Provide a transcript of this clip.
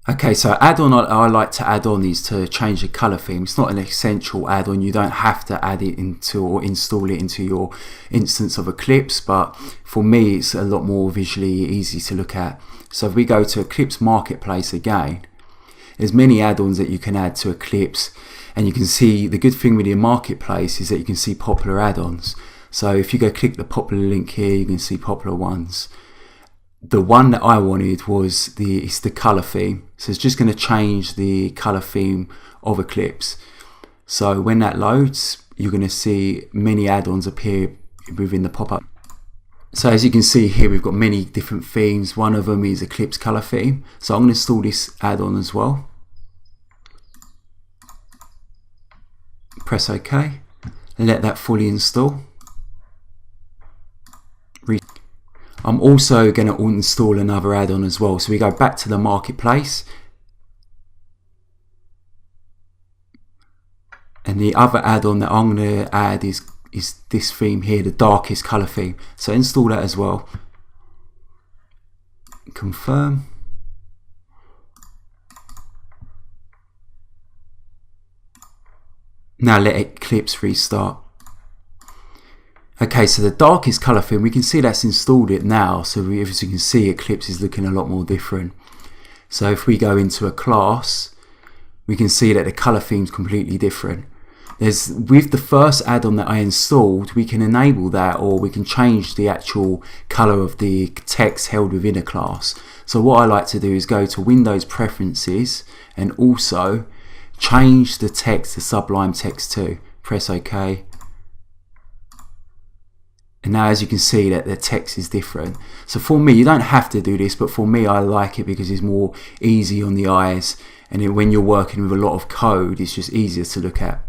Okay, so add-on I like to add on is to change the color theme. It's not an essential add-on. You don't have to add it into or install it into your instance of Eclipse, but for me it's a lot more visually easy to look at. So if we go to Eclipse Marketplace again, there's many add-ons that you can add to Eclipse, and you can see the good thing with your marketplace is that you can see popular add-ons. So if you go click the popular link here, you can see popular ones. The one that I wanted was it's the color theme. So it's just going to change the color theme of Eclipse. So when that loads, you're going to see many add-ons appear within the pop-up. So as you can see here, we've got many different themes. One of them is Eclipse color theme. So I'm going to install this add-on as well. Press OK and let that fully install. I'm also going to install another add-on as well. So we go back to the marketplace, and the other add-on that I'm going to add is this theme here, the darkest color theme. So install that as well. Confirm. Now let Eclipse restart. Okay, so the darkest color theme, we can see that's installed it now. So as you can see, Eclipse is looking a lot more different. So if we go into a class, we can see that the color theme is completely different. With the first add-on that I installed, we can enable that, or we can change the actual color of the text held within a class. So what I like to do is go to Windows Preferences and also change the text to Sublime Text 2. Press OK. And now as you can see that the text is different. So for me, you don't have to do this, but for me I like it because it's more easy on the eyes, and when you're working with a lot of code, it's just easier to look at.